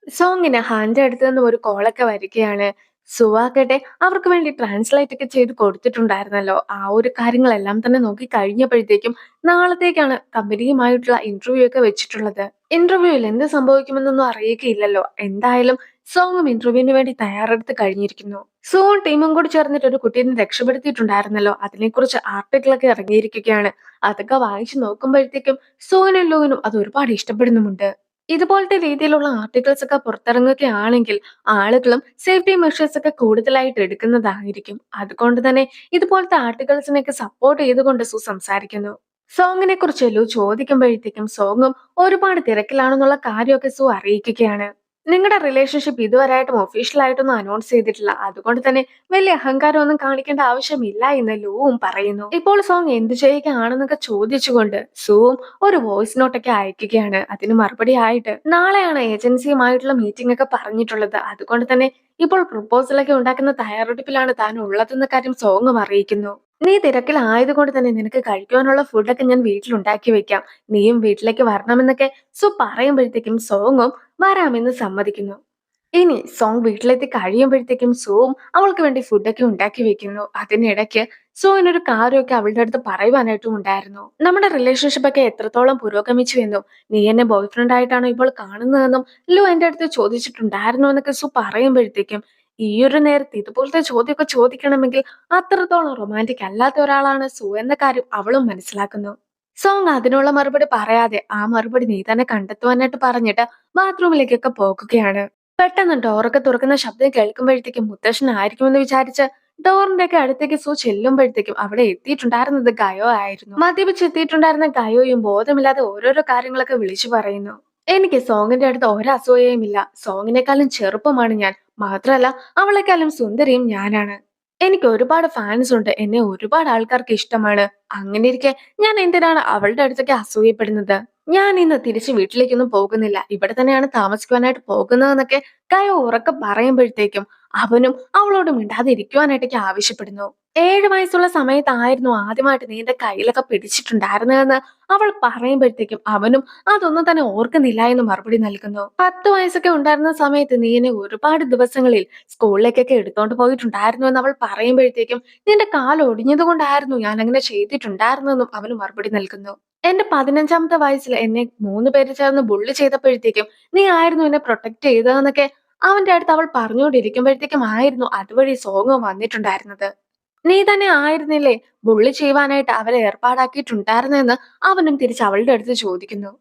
സോങ്ങിന് ഹാന്റെ അടുത്ത് നിന്നും ഒരു കോളൊക്കെ വരികയാണ്. സുവാക്കട്ടെ അവർക്ക് വേണ്ടി ട്രാൻസ്ലേറ്റ് ഒക്കെ ചെയ്ത് കൊടുത്തിട്ടുണ്ടായിരുന്നല്ലോ. ആ ഒരു കാര്യങ്ങളെല്ലാം തന്നെ നോക്കി കഴിഞ്ഞപ്പോഴത്തേക്കും നാളത്തേക്കാണ് കമ്പനിയുമായിട്ടുള്ള ഇന്റർവ്യൂ ഒക്കെ വെച്ചിട്ടുള്ളത്. ഇന്റർവ്യൂവിൽ എന്ത് സംഭവിക്കുമെന്നൊന്നും അറിയുകയില്ലല്ലോ. എന്തായാലും സോങ്ങും ഇന്റർവ്യൂവിന് വേണ്ടി തയ്യാറെടുത്ത് കഴിഞ്ഞിരിക്കുന്നു. സോവും ടീമും കൂടി ചേർന്നിട്ട് ഒരു കുട്ടീനെ രക്ഷപ്പെടുത്തിയിട്ടുണ്ടായിരുന്നല്ലോ. അതിനെക്കുറിച്ച് ആർട്ടിക്കിളൊക്കെ ഇറങ്ങിയിരിക്കുകയാണ്. അതൊക്കെ വായിച്ചു നോക്കുമ്പോഴത്തേക്കും സോനും ലൂവിനും അത് ഒരുപാട് ഇഷ്ടപ്പെടുന്നുമുണ്ട്. ഇതുപോലത്തെ രീതിയിലുള്ള ആർട്ടിക്കിൾസ് ഒക്കെ പുറത്തിറങ്ങുകയാണെങ്കിൽ ആളുകളും സേഫ്റ്റി മെഷേഴ്സ് ഒക്കെ കൂടുതലായിട്ട് എടുക്കുന്നതായിരിക്കും. അതുകൊണ്ട് തന്നെ ഇതുപോലത്തെ ആർട്ടിക്കിൾസിനെയൊക്കെ സപ്പോർട്ട് ചെയ്തുകൊണ്ട് സംസാരിക്കുന്നു. സോങ്ങിനെ കുറിച്ച് ലു ചോദിക്കുമ്പോഴത്തേക്കും സോങ്ങും ഒരുപാട് തിരക്കിലാണെന്നുള്ള കാര്യമൊക്കെ അറിയിക്കുകയാണ്. നിങ്ങളുടെ റിലേഷൻഷിപ്പ് ഇതുവരെയായിട്ടും ഒഫീഷ്യൽ ആയിട്ടൊന്നും അനൗൺസ് ചെയ്തിട്ടില്ല. അതുകൊണ്ട് തന്നെ വലിയ അഹങ്കാരമൊന്നും കാണിക്കേണ്ട ആവശ്യമില്ല എന്ന് ലൂവും പറയുന്നു. ഇപ്പോൾ സോങ് എന്ത് ചെയ്യുകയാണെന്നൊക്കെ ചോദിച്ചുകൊണ്ട് സുവും ഒരു വോയിസ് നോട്ടൊക്കെ അയക്കുകയാണ്. അതിന് മറുപടി ആയിട്ട് നാളെയാണ് ഏജൻസിയുമായിട്ടുള്ള മീറ്റിംഗ് ഒക്കെ പറഞ്ഞിട്ടുള്ളത്. അതുകൊണ്ട് തന്നെ ഇപ്പോൾ പ്രപ്പോസലൊക്കെ ഉണ്ടാക്കുന്ന തയ്യാറെടുപ്പിലാണ് താൻ ഉള്ളതെന്ന കാര്യം സോങ്ങും അറിയിക്കുന്നു. നീ തിരക്കിലായതുകൊണ്ട് തന്നെ നിനക്ക് കഴിക്കുവാനുള്ള ഫുഡൊക്കെ ഞാൻ വീട്ടിലുണ്ടാക്കി വെക്കാം. നീയും വീട്ടിലേക്ക് വരണമെന്നൊക്കെ പറയുമ്പോഴത്തേക്കും സോങ്ങും വരാമെന്ന് സമ്മതിക്കുന്നു. ഇനി സോങ് വീട്ടിലെത്തി കഴിയുമ്പോഴത്തേക്കും സുവും അവൾക്ക് വേണ്ടി ഫുഡൊക്കെ ഉണ്ടാക്കി വെക്കുന്നു. അതിനിടയ്ക്ക് സുവിനൊരു കാര്യമൊക്കെ അവളുടെ അടുത്ത് പറയുവാനായിട്ടും ഉണ്ടായിരുന്നു. നമ്മുടെ റിലേഷൻഷിപ്പ് ഒക്കെ എത്രത്തോളം പുരോഗമിച്ചു എന്നും നീ എന്നെ ബോയ് ഫ്രണ്ട് ആയിട്ടാണോ ഇപ്പോൾ കാണുന്നതെന്നും ലു എന്റെ അടുത്ത് ചോദിച്ചിട്ടുണ്ടായിരുന്നു എന്നൊക്കെ പറയുമ്പോഴത്തേക്കും ഈ ഒരു നേരത്ത് ഇതുപോലത്തെ ചോദ്യമൊക്കെ ചോദിക്കണമെങ്കിൽ അത്രത്തോളം റൊമാൻറ്റിക് അല്ലാത്ത ഒരാളാണ് സു എന്ന കാര്യം അവളും മനസ്സിലാക്കുന്നു. സോങ് അതിനുള്ള മറുപടി പറയാതെ ആ മറുപടി നീ തന്നെ കണ്ടെത്തുവാനായിട്ട് പറഞ്ഞിട്ട് ബാത്റൂമിലേക്കൊക്കെ പോകുകയാണ്. പെട്ടെന്ന് ഡോറൊക്കെ തുറക്കുന്ന ശബ്ദം കേൾക്കുമ്പോഴത്തേക്കും മുത്തശ്ശൻ ആയിരിക്കുമെന്ന് വിചാരിച്ച് ഡോറിന്റെ ഒക്കെ അടുത്തേക്ക് ചെല്ലുമ്പോഴത്തേക്കും അവിടെ എത്തിയിട്ടുണ്ടായിരുന്നത് ഗയോ ആയിരുന്നു. മദ്യപിച്ച് എത്തിയിട്ടുണ്ടായിരുന്ന ഗയോയും ബോധമില്ലാതെ ഓരോരോ കാര്യങ്ങളൊക്കെ വിളിച്ചു പറയുന്നു. എനിക്ക് സോങ്ങിന്റെ അടുത്ത് ഒരസൂയയും ഇല്ല. സോങ്ങിനെക്കാളും ചെറുപ്പമാണ് ഞാൻ. മാത്രല്ല അവളെക്കാളും സുന്ദരിയും ഞാനാണ്. എനിക്ക് ഒരുപാട് ഫാൻസ് ഉണ്ട്. എന്നെ ഒരുപാട് ആൾക്കാർക്ക് ഇഷ്ടമാണ്. അങ്ങനെയിരിക്കെ ഞാൻ എന്തിനാണ് അവളുടെ അടുത്തൊക്കെ അസൂയപ്പെടുന്നത്? ഞാൻ ഇന്ന് തിരിച്ച് വീട്ടിലേക്കൊന്നും പോകുന്നില്ല. ഇവിടെ തന്നെയാണ് താമസിക്കുവാനായിട്ട് പോകുന്നതെന്നൊക്കെ കയോ ഉറക്കെ പറയുമ്പോഴത്തേക്കും അവനും അവളോട് മിണ്ടാതെ ഇരിക്കുവാനായിട്ടൊക്കെ ആവശ്യപ്പെടുന്നു. 7 വയസ്സുള്ള സമയത്തായിരുന്നു ആദ്യമായിട്ട് നീ എന്റെ കയ്യിലൊക്കെ പിടിച്ചിട്ടുണ്ടായിരുന്നതെന്ന് അവൾ പറയുമ്പോഴത്തേക്കും അവനും അതൊന്നും തന്നെ ഓർക്കുന്നില്ല എന്ന് മറുപടി നൽകുന്നു. 10 വയസ്സൊക്കെ ഉണ്ടായിരുന്ന സമയത്ത് നീ എന്നെ ഒരുപാട് ദിവസങ്ങളിൽ സ്കൂളിലേക്കൊക്കെ എടുത്തോണ്ട് പോയിട്ടുണ്ടായിരുന്നു എന്ന് അവൾ പറയുമ്പോഴത്തേക്കും നിന്റെ കാൽ ഒടിഞ്ഞത് കൊണ്ടായിരുന്നു ഞാൻ അങ്ങനെ ചെയ്തിട്ടുണ്ടായിരുന്നെന്നും അവന് മറുപടി നൽകുന്നു. എന്റെ 15-ാമത്തെ വയസ്സിൽ എന്നെ 3 പേര് ചേർന്ന് ബുള്ളി ചെയ്തപ്പോഴത്തേക്കും നീ ആയിരുന്നു എന്നെ പ്രൊട്ടക്ട് ചെയ്തതെന്നൊക്കെ അവന്റെ അടുത്ത് അവൾ പറഞ്ഞുകൊണ്ടിരിക്കുമ്പോഴത്തേക്കും ആയിരുന്നു അതുവഴി സോങ് വന്നിട്ടുണ്ടായിരുന്നത്. നീ തന്നെ ആയിരുന്നില്ലേ ബുള്ളി ചെയ്യുവാനായിട്ട് അവരെ ഏർപ്പാടാക്കിയിട്ടുണ്ടായിരുന്നെന്ന് അവനും തിരിച്ച് അവളുടെ അടുത്ത് ചോദിക്കുന്നു.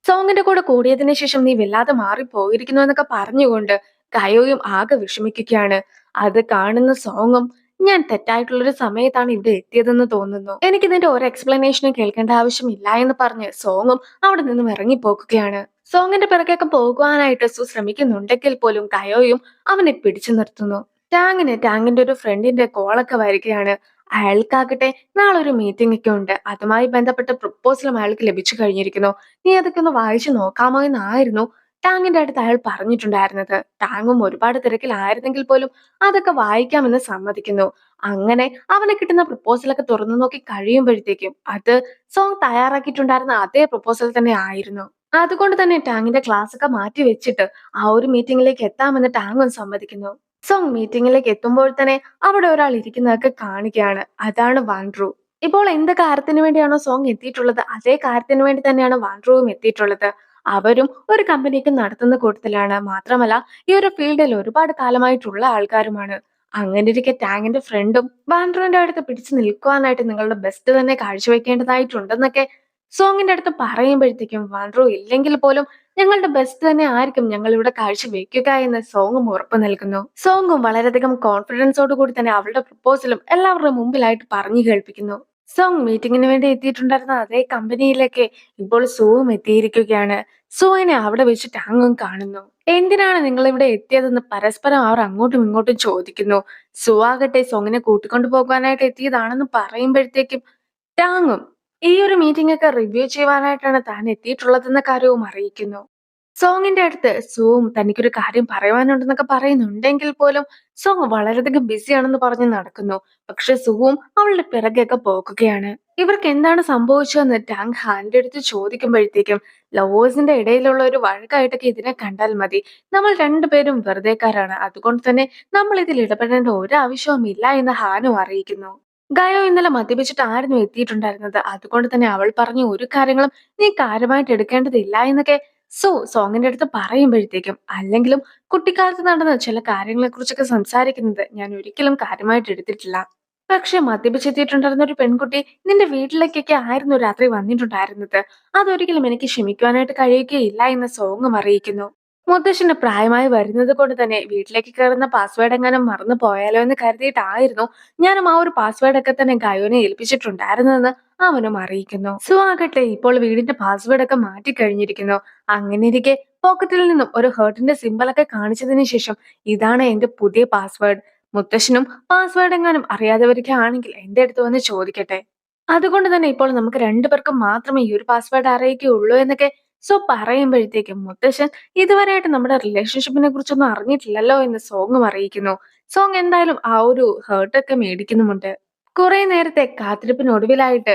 സോങ്ങിന്റെ കൂടെ കൂടിയതിനു ശേഷം നീ വല്ലാതെ മാറിപ്പോയിരിക്കുന്നു എന്നൊക്കെ പറഞ്ഞുകൊണ്ട് കയോയും ആകെ വിഷമിക്കുകയാണ്. അത് കാണുന്ന സോങ്ങും ഞാൻ തെറ്റായിട്ടുള്ളൊരു സമയത്താണ് ഇവിടെ എത്തിയതെന്ന് തോന്നുന്നു. എനിക്ക് ഇതിന്റെ ഒരു എക്സ്പ്ലനേഷനും കേൾക്കേണ്ട ആവശ്യമില്ല എന്ന് പറഞ്ഞ് സോങ്ങും അവിടെ നിന്നും ഇറങ്ങിപ്പോക്കുകയാണ്. സോങ്ങിന്റെ പിറകെയൊക്കെ പോകുവാനായിട്ട് ശ്രമിക്കുന്നുണ്ടെങ്കിൽ പോലും കയോയും അവനെ പിടിച്ചു നിർത്തുന്നു. ടാങ്ങിന്റെ ഒരു ഫ്രണ്ടിന്റെ കോളൊക്കെ വരികയാണ്. അയാൾക്കാകട്ടെ നാളെ ഒരു മീറ്റിംഗ് ഒക്കെ ഉണ്ട്. അതുമായി ബന്ധപ്പെട്ട പ്രപ്പോസലും അയാൾക്ക് ലഭിച്ചു കഴിഞ്ഞിരിക്കുന്നു. നീ അതൊക്കെ ഒന്ന് വായിച്ചു നോക്കാമോ എന്നായിരുന്നു ടാങ്ങിന്റെ അടുത്ത് അയാൾ പറഞ്ഞിട്ടുണ്ടായിരുന്നത്. ടാങ്ങും ഒരുപാട് തിരക്കിലായിരുന്നെങ്കിൽ പോലും അതൊക്കെ വായിക്കാമെന്ന് സമ്മതിക്കുന്നു. അങ്ങനെ അവന് കിട്ടുന്ന പ്രപ്പോസലൊക്കെ തുറന്നു നോക്കി കഴിയുമ്പോഴത്തേക്കും അത് സോങ് തയ്യാറാക്കിയിട്ടുണ്ടായിരുന്ന അതേ പ്രപ്പോസൽ തന്നെ ആയിരുന്നു. അതുകൊണ്ട് തന്നെ ടാങ്ങിന്റെ ക്ലാസ് ഒക്കെ മാറ്റി വെച്ചിട്ട് ആ ഒരു മീറ്റിംഗിലേക്ക് എത്താമെന്ന് ടാങ്ങും സമ്മതിക്കുന്നു. സോങ് മീറ്റിംഗിലേക്ക് എത്തുമ്പോൾ തന്നെ അവിടെ ഒരാൾ ഇരിക്കുന്നതൊക്കെ കാണുകയാണ്. അതാണ് വാൻഡ്രു. ഇപ്പോൾ എന്ത് കാര്യത്തിന് വേണ്ടിയാണോ സോങ് എത്തിയിട്ടുള്ളത് അതേ കാര്യത്തിന് വേണ്ടി തന്നെയാണ് വാൻഡ്രുവും എത്തിയിട്ടുള്ളത്. അവരും ഒരു കമ്പനിക്ക് നടത്തുന്ന കൂട്ടത്തിലാണ്. മാത്രമല്ല ഈ ഒരു ഫീൽഡിൽ ഒരുപാട് കാലമായിട്ടുള്ള ആൾക്കാരുമാണ്. അങ്ങനെ ഇരിക്കെ ടാങ്ങിന്റെ ഫ്രണ്ടും വാൻഡ്രുവിന്റെ അടുത്ത് പിടിച്ചു നിൽക്കുവാനായിട്ട് നിങ്ങളുടെ ബെസ്റ്റ് തന്നെ കാഴ്ചവെക്കേണ്ടതായിട്ടുണ്ടെന്നൊക്കെ സോങ്ങിന്റെ അടുത്ത് പറയുമ്പോഴത്തേക്കും വാൻഡ്രു ഇല്ലെങ്കിൽ പോലും ഞങ്ങളുടെ ബെസ്റ്റ് തന്നെ ആയിരിക്കും ഞങ്ങൾ ഇവിടെ കാഴ്ചവെക്കുക എന്ന് സോങ്ങും ഉറപ്പ് നൽകുന്നു. സോങ്ങും വളരെയധികം കോൺഫിഡൻസോട് കൂടി തന്നെ അവളുടെ പ്രപ്പോസലും എല്ലാവരുടെ മുമ്പിലായിട്ട് പറഞ്ഞു കേൾപ്പിക്കുന്നു. സോങ് മീറ്റിംഗിന് വേണ്ടി എത്തിയിട്ടുണ്ടായിരുന്ന അതേ കമ്പനിയിലേക്ക് ഇപ്പോൾ സുവും എത്തിയിരിക്കുകയാണ്. സുവിനെ അവിടെ വെച്ച് ടാങ്ങും കാണുന്നു. എന്തിനാണ് നിങ്ങൾ ഇവിടെ എത്തിയതെന്ന് പരസ്പരം അവർ അങ്ങോട്ടും ഇങ്ങോട്ടും ചോദിക്കുന്നു. സു ആകട്ടെ സോങ്ങിനെ കൂട്ടിക്കൊണ്ടു പോകാനായിട്ട് എത്തിയതാണെന്ന് പറയുമ്പോഴത്തേക്കും ടാങ്ങും ഈ ഒരു മീറ്റിംഗ് ഒക്കെ റിവ്യൂ ചെയ്യുവാനായിട്ടാണ് താൻ എത്തിയിട്ടുള്ളതെന്ന കാര്യവും അറിയിക്കുന്നു. സോങ്ങിന്റെ അടുത്ത് സുവും തനിക്കൊരു കാര്യം പറയുവാനുണ്ടെന്നൊക്കെ പറയുന്നുണ്ടെങ്കിൽ പോലും സോങ് വളരെയധികം ബിസിയാണെന്ന് പറഞ്ഞ് നടക്കുന്നു. പക്ഷെ സുവും അവളുടെ പിറകെയൊക്കെ പോകുകയാണ്. ഇവർക്ക് എന്താണ് സംഭവിച്ചതെന്ന് ടാങ് ഹാന്റെ അടുത്ത് ചോദിക്കുമ്പോഴത്തേക്കും ലവേഴ്സിന്റെ ഇടയിലുള്ള ഒരു വഴക്കായിട്ടൊക്കെ ഇതിനെ കണ്ടാൽ മതി. നമ്മൾ രണ്ടുപേരും വെറുതെക്കാരാണ്. അതുകൊണ്ട് തന്നെ നമ്മൾ ഇതിൽ ഇടപെടേണ്ട ഒരു ആവശ്യവും ഇല്ല എന്ന് ഹാനും അറിയിക്കുന്നു. ഗയോ ഇന്നലെ മദ്യപിച്ചിട്ടായിരുന്നു എത്തിയിട്ടുണ്ടായിരുന്നത്. അതുകൊണ്ട് തന്നെ അവൾ പറഞ്ഞ ഒരു കാര്യങ്ങളും നീ കാര്യമായിട്ട് എടുക്കേണ്ടതില്ല എന്നൊക്കെ സോങ്ങിന്റെ അടുത്ത് പറയുമ്പോഴത്തേക്കും അല്ലെങ്കിലും കുട്ടിക്കാലത്ത് നടന്ന ചില കാര്യങ്ങളെ കുറിച്ചൊക്കെ സംസാരിക്കുന്നത് ഞാൻ ഒരിക്കലും കാര്യമായിട്ട് എടുത്തിട്ടില്ല. പക്ഷെ മദ്യപിച്ചെത്തിയിട്ടുണ്ടായിരുന്ന ഒരു പെൺകുട്ടി നിന്റെ വീട്ടിലേക്കൊക്കെ ആയിരുന്നു രാത്രി വന്നിട്ടുണ്ടായിരുന്നത്. അതൊരിക്കലും എനിക്ക് ക്ഷമിക്കുവാനായിട്ട് കഴിയുകയില്ല എന്ന് സോങ്ങും അറിയിക്കുന്നു. മുത്തശ്ശന് പ്രായമായി വരുന്നത് കൊണ്ട് തന്നെ വീട്ടിലേക്ക് കയറുന്ന പാസ്വേഡ് എങ്ങാനും മറന്നു പോയാലോ എന്ന് കരുതിയിട്ടായിരുന്നു ഞാനും ആ ഒരു പാസ്വേഡ് ഒക്കെ തന്നെ ഗയോനെ ഏൽപ്പിച്ചിട്ടുണ്ടായിരുന്നതെന്ന് അവനും അറിയിക്കുന്നു. ആകട്ടെ ഇപ്പോൾ വീടിന്റെ പാസ്വേഡ് ഒക്കെ മാറ്റി കഴിഞ്ഞിരിക്കുന്നു. അങ്ങനെ ഇരിക്കെ പോക്കറ്റിൽ നിന്നും ഒരു ഹേർട്ടിന്റെ സിമ്പൽ ഒക്കെ കാണിച്ചതിന് ശേഷം ഇതാണ് എന്റെ പുതിയ പാസ്വേഡ്. മുത്തശ്ശനും പാസ്വേഡ് എങ്ങാനും അറിയാതെ വരികയാണെങ്കിൽ എന്റെ അടുത്ത് വന്ന് ചോദിക്കട്ടെ. അതുകൊണ്ട് തന്നെ ഇപ്പോൾ നമുക്ക് രണ്ടുപേർക്കും മാത്രമേ ഈ ഒരു പാസ്വേഡ് അറിയിക്കുകയുള്ളൂ എന്നൊക്കെ പറയുമ്പോഴത്തേക്കും മുത്തശ്ശൻ ഇതുവരെയായിട്ട് നമ്മുടെ റിലേഷൻഷിപ്പിനെ കുറിച്ചൊന്നും അറിഞ്ഞിട്ടില്ലല്ലോ എന്ന് സോങ്ങും അറിയിക്കുന്നു. സോങ് എന്തായാലും ആ ഒരു ഹേർട്ടൊക്കെ മേടിക്കുന്നുമുണ്ട്. കുറെ നേരത്തെ കാത്തിരിപ്പിനൊടുവിലായിട്ട്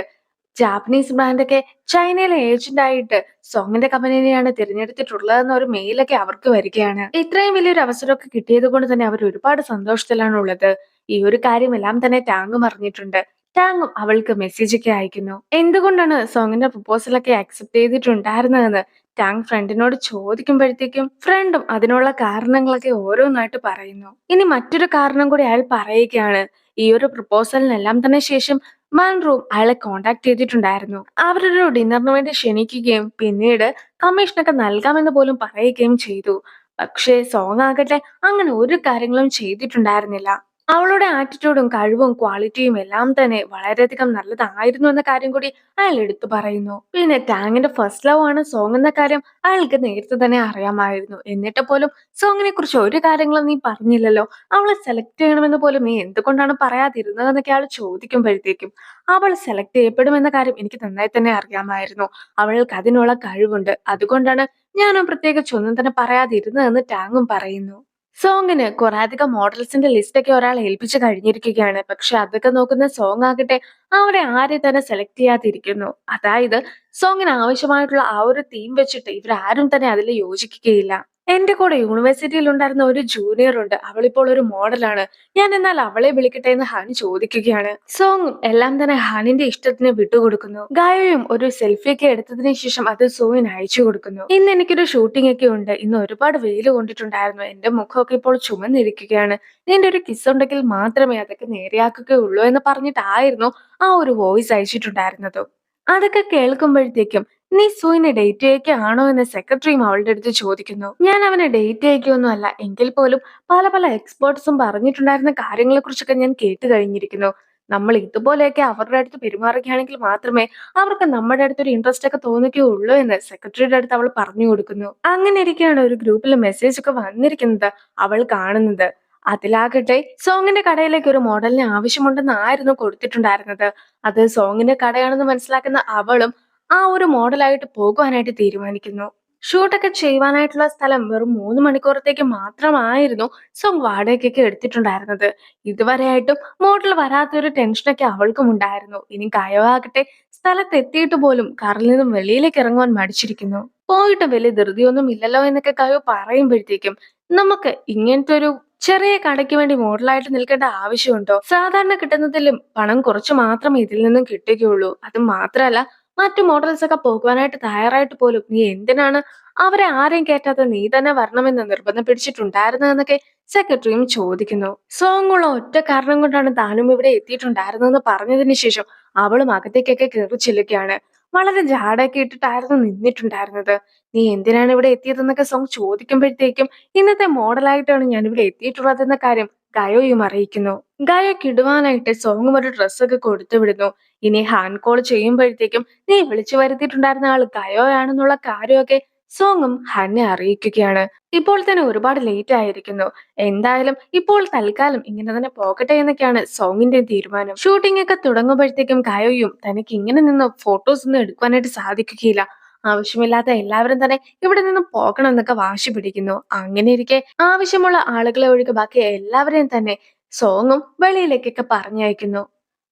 ജാപ്പനീസ് ബ്രാൻഡൊക്കെ ചൈനയിലെ ഏജന്റ് ആയിട്ട് സോങ്ങിന്റെ കമ്പനിയെയാണ് തിരഞ്ഞെടുത്തിട്ടുള്ളതെന്ന ഒരു മെയിലൊക്കെ അവർക്ക് വരികയാണ്. ഇത്രയും വലിയൊരു അവസരമൊക്കെ കിട്ടിയത് കൊണ്ട് തന്നെ അവർ ഒരുപാട് സന്തോഷത്തിലാണ് ഉള്ളത്. ഈ ഒരു കാര്യമെല്ലാം തന്നെ ടാങ്ങും അറിഞ്ഞിട്ടുണ്ട്. ടാങ്ങും അവൾക്ക് മെസ്സേജ് ഒക്കെ അയക്കുന്നു. എന്തുകൊണ്ടാണ് സോങ്ങിന്റെ പ്രപ്പോസലൊക്കെ അക്സെപ്റ്റ് ചെയ്തിട്ടുണ്ടായിരുന്നതെന്ന് ടാങ് ഫ്രണ്ടിനോട് ചോദിക്കുമ്പോഴത്തേക്കും ഫ്രണ്ടും അതിനുള്ള കാരണങ്ങളൊക്കെ ഓരോന്നായിട്ട് പറയുന്നു. ഇനി മറ്റൊരു കാരണം കൂടി അയാൾ പറയുകയാണ്. ഈ ഒരു പ്രപ്പോസലിനെല്ലാം തന്നെ ശേഷം മാൻറൂം അയാളെ കോണ്ടാക്ട് ചെയ്തിട്ടുണ്ടായിരുന്നു. അവരൊരു ഡിന്നറിന് വേണ്ടി ക്ഷണിക്കുകയും പിന്നീട് കമ്മീഷനൊക്കെ നൽകാമെന്ന് പോലും പറയുകയും ചെയ്തു. പക്ഷേ സോങ് ആകട്ടെ അങ്ങനെ ഒരു കാര്യങ്ങളും ചെയ്തിട്ടുണ്ടായിരുന്നില്ല. അവളുടെ ആറ്റിറ്റ്യൂഡും കഴിവും ക്വാളിറ്റിയും എല്ലാം തന്നെ വളരെയധികം നല്ലതായിരുന്നു എന്ന കാര്യം കൂടി അയാൾ എടുത്തു പറയുന്നു. പിന്നെ ടാങ്ങിന്റെ ഫസ്റ്റ് ലവ് ആണ് സോങ് എന്ന കാര്യം അയാൾക്ക് നേരത്തെ തന്നെ അറിയാമായിരുന്നു. എന്നിട്ട് പോലും സോങ്ങിനെ കുറിച്ച് ഒരു കാര്യങ്ങളും നീ പറഞ്ഞില്ലല്ലോ, അവളെ സെലക്ട് ചെയ്യണമെന്ന് പോലും നീ എന്തുകൊണ്ടാണ് പറയാതിരുന്നതെന്നൊക്കെ അയാൾ ചോദിക്കുമ്പോഴത്തേക്കും അവൾ സെലക്ട് ചെയ്യപ്പെടുമെന്ന കാര്യം എനിക്ക് നന്നായി തന്നെ അറിയാമായിരുന്നു. അവൾക്ക് അതിനുള്ള കഴിവുണ്ട്. അതുകൊണ്ടാണ് ഞാനും പ്രത്യേകിച്ച് ഒന്നും തന്നെ പറയാതിരുന്നതെന്ന് ടാങ്ങും പറയുന്നു. സോങ്ങിന് കുറെ അധികം മോഡൽസിന്റെ ലിസ്റ്റ് ഒക്കെ ഒരാൾ ഏൽപ്പിച്ചു കഴിഞ്ഞിരിക്കുകയാണ്. പക്ഷെ അതൊക്കെ നോക്കുന്ന സോങ് ആകട്ടെ അവിടെ ആരെ തന്നെ സെലക്ട് ചെയ്യാതിരിക്കുന്നു. അതായത് സോങ്ങിന് ആവശ്യമായിട്ടുള്ള ആ ഒരു തീം വെച്ചിട്ട് ഇവരാരും തന്നെ അതിൽ യോജിക്കുകയില്ല. എന്റെ കൂടെ യൂണിവേഴ്സിറ്റിയിൽ ഉണ്ടായിരുന്ന ഒരു ജൂനിയർ ഉണ്ട്. അവളിപ്പോൾ ഒരു മോഡലാണ്. ഞാൻ എന്നാൽ അവളെ വിളിക്കട്ടെ എന്ന് ഹാൻ ചോദിക്കുകയാണ്. സോങ്ങും എല്ലാം തന്നെ ഹാനിന്റെ ഇഷ്ടത്തിന് വിട്ടുകൊടുക്കുന്നു. ഗായയും ഒരു സെൽഫി ഒക്കെ എടുത്തതിന് ശേഷം അത് സോങ്ങിന് അയച്ചു കൊടുക്കുന്നു. ഇന്ന് എനിക്കൊരു ഷൂട്ടിംഗ് ഒക്കെ ഉണ്ട്. ഇന്ന് ഒരുപാട് വെയിൽ കൊണ്ടിട്ടുണ്ടായിരുന്നു. എന്റെ മുഖമൊക്കെ ഇപ്പോൾ ചുമന്നിരിക്കുകയാണ്. നിന്റെ ഒരു കിസ് ഉണ്ടെങ്കിൽ മാത്രമേ അതൊക്കെ നേരെയാക്കുകയുള്ളൂ എന്ന് പറഞ്ഞിട്ടായിരുന്നു ആ ഒരു വോയിസ് അയച്ചിട്ടുണ്ടായിരുന്നത്. അതൊക്കെ കേൾക്കുമ്പോഴത്തേക്കും നീ സൂയിനെ ഡേറ്റ് ചെയ്യൊക്കെയാണോ എന്ന് സെക്രട്ടറിയും അവളുടെ അടുത്ത് ചോദിക്കുന്നു. ഞാൻ അവനെ ഡേറ്റ് ചെയ്യൊന്നും അല്ല. എങ്കിൽ പോലും പല പല എക്സ്പേർട്സും പറഞ്ഞിട്ടുണ്ടായിരുന്ന കാര്യങ്ങളെ കുറിച്ചൊക്കെ ഞാൻ കേട്ട് കഴിഞ്ഞിരിക്കുന്നു. നമ്മൾ ഇതുപോലെയൊക്കെ അവരുടെ അടുത്ത് പെരുമാറുകയാണെങ്കിൽ മാത്രമേ അവർക്ക് നമ്മുടെ അടുത്തൊരു ഇൻട്രസ്റ്റ് ഒക്കെ തോന്നുകയുള്ളൂ എന്ന് സെക്രട്ടറിയുടെ അടുത്ത് അവൾ പറഞ്ഞു കൊടുക്കുന്നു. അങ്ങനെ ഇരിക്കുകയാണ് ഒരു ഗ്രൂപ്പിൽ മെസ്സേജ് ഒക്കെ വന്നിരിക്കുന്നത് അവൾ കാണുന്നത്. അതിലാകട്ടെ സോങ്ങിന്റെ കടയിലേക്ക് ഒരു മോഡലിനെ ആവശ്യമുണ്ടെന്നായിരുന്നു കൊടുത്തിട്ടുണ്ടായിരുന്നത്. അത് സോങ്ങിന്റെ കടയാണെന്ന് മനസ്സിലാക്കുന്ന അവളും ആ ഒരു മോഡലായിട്ട് പോകുവാനായിട്ട് തീരുമാനിക്കുന്നു. ഷൂട്ടൊക്കെ ചെയ്യുവാനായിട്ടുള്ള സ്ഥലം വെറും 3 മണിക്കൂറത്തേക്ക് മാത്രമായിരുന്നു സോങ് വാടകയ്ക്കൊക്കെ എടുത്തിട്ടുണ്ടായിരുന്നത്. ഇതുവരെയായിട്ടും മോഡൽ വരാത്തൊരു ടെൻഷനൊക്കെ അവൾക്കും ഉണ്ടായിരുന്നു. ഇനി ഗയവാകട്ടെ സ്ഥലത്ത് എത്തിയിട്ട് പോലും കാറിൽ നിന്നും വെളിയിലേക്ക് ഇറങ്ങുവാൻ മടിച്ചിരിക്കുന്നു. പോയിട്ട് വലിയ ധൃതിയൊന്നും ഇല്ലല്ലോ എന്നൊക്കെ ഗയോ പറയുമ്പോഴത്തേക്കും നമുക്ക് ഇങ്ങനത്തെ ഒരു ചെറിയ കടയ്ക്ക് വേണ്ടി മോഡലായിട്ട് നിൽക്കേണ്ട ആവശ്യമുണ്ടോ? സാധാരണ കിട്ടുന്നതിലും പണം കുറച്ച് മാത്രമേ ഇതിൽ നിന്നും കിട്ടുകയുള്ളൂ. അത് മാത്രമല്ല മറ്റു മോഡൽസ് ഒക്കെ പോകുവാനായിട്ട് തയ്യാറായിട്ട് പോലും നീ എന്തിനാണ് അവരെ ആരെയും കേറ്റാതെ നീ തന്നെ വരണമെന്ന് നിർബന്ധം പിടിച്ചിട്ടുണ്ടായിരുന്നതെന്നൊക്കെ സെക്രട്ടറിയും ചോദിക്കുന്നു. സോങ്ങുള്ള ഒറ്റ കാരണം കൊണ്ടാണ് താനും ഇവിടെ എത്തിയിട്ടുണ്ടായിരുന്നെന്ന് പറഞ്ഞതിന് ശേഷം അവളും അകത്തേക്കൊക്കെ കയറി ചെല്ലുകയാണ്. വളരെ ജാടയൊക്കെ ഇട്ടിട്ടായിരുന്നു നിന്നിട്ടുണ്ടായിരുന്നത്. നീ എന്തിനാണ് ഇവിടെ എത്തിയതെന്നൊക്കെ സോങ് ചോദിക്കുമ്പോഴത്തേക്കും ഇന്നത്തെ മോഡലായിട്ടാണ് ഞാൻ ഇവിടെ എത്തിയിട്ടുള്ളതെന്ന കാര്യം ഗയോയും അറിയിക്കുന്നു. ഗയോക്ക് ഇടുവാനായിട്ട് സോങ്ങും ഒരു ഡ്രസ്സൊക്കെ കൊടുത്തു വിടുന്നു. ഇനി ഹാൻഡ് കോൾ ചെയ്യുമ്പോഴത്തേക്കും നീ വിളിച്ചു വരുത്തിയിട്ടുണ്ടായിരുന്ന ആൾ ഗയോയാണെന്നുള്ള കാര്യമൊക്കെ സോങ്ങും ഹന്നെ അറിയിക്കുകയാണ്. ഇപ്പോൾ തന്നെ ഒരുപാട് ലേറ്റ് ആയിരിക്കുന്നു. എന്തായാലും ഇപ്പോൾ തൽക്കാലം ഇങ്ങനെ തന്നെ പോകട്ടെ എന്നൊക്കെയാണ് സോങ്ങിന്റെ തീരുമാനം. ഷൂട്ടിംഗ് ഒക്കെ തുടങ്ങുമ്പോഴത്തേക്കും ഗയോയും തനിക്ക് ഇങ്ങനെ നിന്ന് ഫോട്ടോസ് ഒന്നും എടുക്കാനായിട്ട് സാധിക്കുകയില്ല. ആവശ്യമില്ലാത്ത എല്ലാവരും തന്നെ ഇവിടെ നിന്നും പോകണം എന്നൊക്കെ വാശി പിടിക്കുന്നു. അങ്ങനെ ഇരിക്കെ ആവശ്യമുള്ള ആളുകളെ ഒഴികെ ബാക്കി എല്ലാവരെയും തന്നെ സോങ്ങും വെളിയിലേക്കൊക്കെ പറഞ്ഞയക്കുന്നു.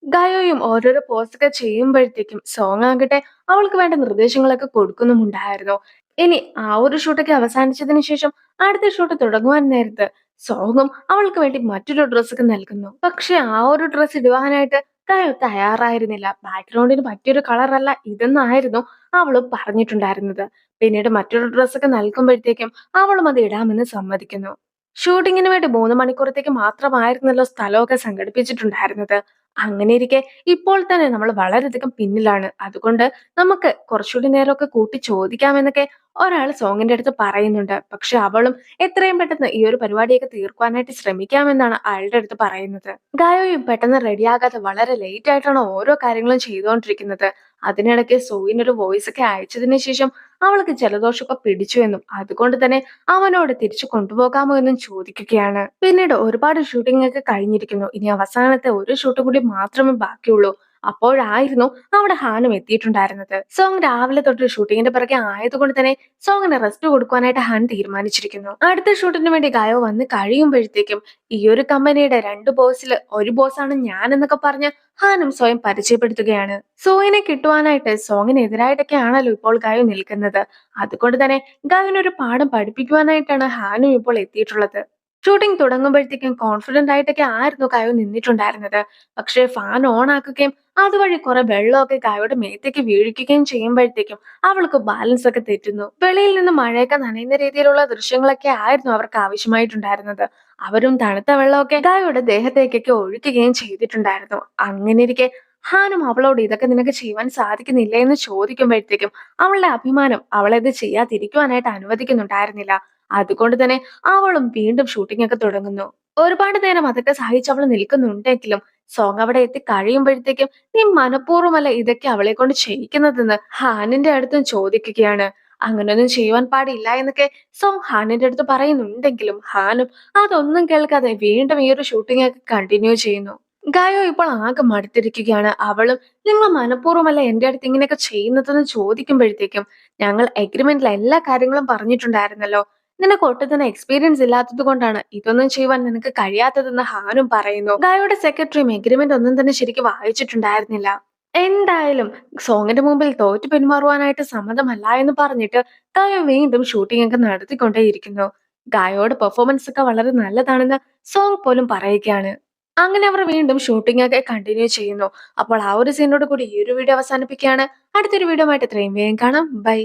ഗായോയും ഓരോരോ പോസ്റ്റൊക്കെ ചെയ്യുമ്പോഴത്തേക്കും സോങ് ആകട്ടെ അവൾക്ക് വേണ്ട നിർദ്ദേശങ്ങളൊക്കെ കൊടുക്കുന്നുമുണ്ടായിരുന്നു. ഇനി ആ ഒരു ഷൂട്ടൊക്കെ അവസാനിച്ചതിന് ശേഷം അടുത്ത ഷൂട്ട് തുടങ്ങുവാൻ നേരത്ത് സോങ്ങും അവൾക്ക് വേണ്ടി മറ്റൊരു ഡ്രസ്സൊക്കെ നൽകുന്നു. പക്ഷെ ആ ഒരു ഡ്രസ്സ് ഇടുവാനായിട്ട് ഗായോ തയ്യാറായിരുന്നില്ല. ബാക്ക്ഗ്രൗണ്ടിന് പറ്റിയൊരു കളറല്ല ഇതെന്നായിരുന്നു അവളും പറഞ്ഞിട്ടുണ്ടായിരുന്നത്. പിന്നീട് മറ്റൊരു ഡ്രസ്സൊക്കെ നൽകുമ്പോഴത്തേക്കും അവളും അത് ഇടാമെന്ന് സമ്മതിക്കുന്നു. ഷൂട്ടിങ്ങിന് വേണ്ടി 3 മണിക്കൂറത്തേക്ക് മാത്രമായിരുന്നല്ലോ സ്ഥലമൊക്കെ സംഘടിപ്പിച്ചിട്ടുണ്ടായിരുന്നത്. അങ്ങനെയിരിക്കെ ഇപ്പോൾ തന്നെ നമ്മൾ വളരെയധികം പിന്നിലാണ്. അതുകൊണ്ട് നമുക്ക് കുറച്ചുകൂടി നേരമൊക്കെ കൂട്ടി ചോദിക്കാമെന്നൊക്കെ ഒരാൾ സോങ്ങിന്റെ അടുത്ത് പറയുന്നുണ്ട്. പക്ഷെ അവളും എത്രയും പെട്ടെന്ന് ഈ ഒരു പരിപാടിയൊക്കെ തീർക്കുവാനായിട്ട് ശ്രമിക്കാമെന്നാണ് അയാളുടെ അടുത്ത് പറയുന്നത്. ഗായോയും പെട്ടെന്ന് റെഡിയാകാതെ വളരെ ലേറ്റ് ആയിട്ടാണ് ഓരോ കാര്യങ്ങളും ചെയ്തുകൊണ്ടിരിക്കുന്നത്. അതിനിടയ്ക്ക് സൂയിനൊരു വോയിസ് ഒക്കെ അയച്ചതിന് ശേഷം അവൾക്ക് ജലദോഷമൊക്കെ പിടിച്ചു എന്നും അതുകൊണ്ട് തന്നെ അവനോട് തിരിച്ചു കൊണ്ടുപോകാമോ എന്നും ചോദിക്കുകയാണ്. പിന്നീട് ഒരുപാട് ഷൂട്ടിംഗ് ഒക്കെ കഴിഞ്ഞിരിക്കുന്നു. ഇനി അവസാനത്തെ ഒരു ഷൂട്ടും കൂടി മാത്രമേ ബാക്കിയുള്ളൂ. അപ്പോഴായിരുന്നു അവിടെ ഹാനും എത്തിയിട്ടുണ്ടായിരുന്നത്. സോങ് രാവിലെ തൊട്ട് ഷൂട്ടിങ്ങിന്റെ പിറകെ ആയതുകൊണ്ട് തന്നെ സോങ്ങിന് റെസ്റ്റ് കൊടുക്കുവാനായിട്ട് ഹാൻ തീരുമാനിച്ചിരിക്കുന്നു. അടുത്ത ഷൂട്ടിന് വേണ്ടി ഗായോ വന്ന് കഴിയുമ്പോഴത്തേക്കും ഈ ഒരു കമ്പനിയുടെ 2 ബോസിൽ ഒരു ബോസാണ് ഞാൻ എന്നൊക്കെ പറഞ്ഞ് ഹാനും സ്വയം പരിചയപ്പെടുത്തുകയാണ്. സോയിനെ കിട്ടുവാനായിട്ട് സോങ്ങിനെതിരായിട്ടൊക്കെ ആണല്ലോ ഇപ്പോൾ ഗായോ നിൽക്കുന്നത്. അതുകൊണ്ട് തന്നെ ഗായോന് ഒരു പാഠം പഠിപ്പിക്കുവാനായിട്ടാണ് ഹാനും ഇപ്പോൾ എത്തിയിട്ടുള്ളത്. ഷൂട്ടിംഗ് തുടങ്ങുമ്പോഴത്തേക്കും കോൺഫിഡന്റ് ആയിട്ടൊക്കെ ആയിരുന്നു ഗായോ നിന്നിട്ടുണ്ടായിരുന്നത്. പക്ഷേ ഫാൻ ഓൺ ആക്കുകയും അതുവഴി കുറെ വെള്ളമൊക്കെ ഗായോയുടെ മേത്തേക്ക് വീഴിക്കുകയും ചെയ്യുമ്പോഴത്തേക്കും അവൾക്ക് ബാലൻസ് ഒക്കെ തെറ്റുന്നു. വെളിയിൽ നിന്ന് മഴയൊക്കെ നനയുന്ന രീതിയിലുള്ള ദൃശ്യങ്ങളൊക്കെ ആയിരുന്നു അവർക്ക് ആവശ്യമായിട്ടുണ്ടായിരുന്നത്. അവരും തണുത്ത വെള്ളമൊക്കെ ഗായോയുടെ ദേഹത്തേക്കൊക്കെ ഒഴിക്കുകയും ചെയ്തിട്ടുണ്ടായിരുന്നു. അങ്ങനെ ഇരിക്കെ ഹാനും അവളോട് ഇതൊക്കെ നിനക്ക് ചെയ്യുവാൻ സാധിക്കുന്നില്ല എന്ന് ചോദിക്കുമ്പോഴത്തേക്കും അവളുടെ അഭിമാനം അവളെ ഇത് ചെയ്യാതിരിക്കുവാനായിട്ട് അനുവദിക്കുന്നുണ്ടായിരുന്നില്ല. അതുകൊണ്ട് തന്നെ അവളും വീണ്ടും ഷൂട്ടിംഗ് ഒക്കെ തുടങ്ങുന്നു. ഒരുപാട് നേരം അതൊക്കെ സഹിച്ച് അവൾ നിൽക്കുന്നുണ്ടെങ്കിലും സോങ് അവിടെ എത്തി കഴിയുമ്പോഴത്തേക്കും നീ മനഃപൂർവ്വമല്ല ഇതൊക്കെ അവളെ കൊണ്ട് ചെയ്യിക്കുന്നതെന്ന് ഹാനിന്റെ അടുത്തും ചോദിക്കുകയാണ്. അങ്ങനെയൊന്നും ചെയ്യുവാൻ പാടില്ല എന്നൊക്കെ സോങ് ഹാനിന്റെ അടുത്ത് പറയുന്നുണ്ടെങ്കിലും ഹാനും അതൊന്നും കേൾക്കാതെ വീണ്ടും ഈ ഒരു ഷൂട്ടിംഗ് ഒക്കെ കണ്ടിന്യൂ ചെയ്യുന്നു. ഗായോ ഇപ്പോൾ ആകെ മടുത്തിരിക്കുകയാണ്. അവളും നിങ്ങൾ മനഃപൂർവ്വമല്ല എന്റെ അടുത്ത് ഇങ്ങനെയൊക്കെ ചെയ്യുന്നതെന്ന് ചോദിക്കുമ്പോഴത്തേക്കും ഞങ്ങൾ എഗ്രിമെന്റിൽ എല്ലാ കാര്യങ്ങളും പറഞ്ഞിട്ടുണ്ടായിരുന്നല്ലോ. നിനക്ക് ഒട്ടും തന്നെ എക്സ്പീരിയൻസ് ഇല്ലാത്തത് കൊണ്ടാണ് ഇതൊന്നും ചെയ്യുവാൻ നിനക്ക് കഴിയാത്തതെന്ന് ഹാനും പറയുന്നു. ഗായോയുടെ സെക്രട്ടറിയും എഗ്രിമെന്റ് ഒന്നും തന്നെ ശരിക്കും വായിച്ചിട്ടുണ്ടായിരുന്നില്ല. എന്തായാലും സോങ്ങിന്റെ മുമ്പിൽ തോറ്റു പിന്മാറുവാനായിട്ട് സമ്മതമല്ല എന്ന് പറഞ്ഞിട്ട് ഗായോ വീണ്ടും ഷൂട്ടിംഗ് ഒക്കെ നടത്തിക്കൊണ്ടേയിരിക്കുന്നു. ഗായോയുടെ പെർഫോമൻസ് ഒക്കെ വളരെ നല്ലതാണെന്ന് സോങ് പോലും പറയുകയാണ്. അങ്ങനെ അവർ വീണ്ടും ഷൂട്ടിംഗ് ഒക്കെ കണ്ടിന്യൂ ചെയ്യുന്നു. അപ്പോൾ ആ ഒരു സീനോട് കൂടി ഈ ഒരു വീഡിയോ അവസാനിപ്പിക്കുകയാണ്. അടുത്തൊരു വീഡിയോ ആയിട്ട് എത്രയും വേഗം കാണാം. ബൈ.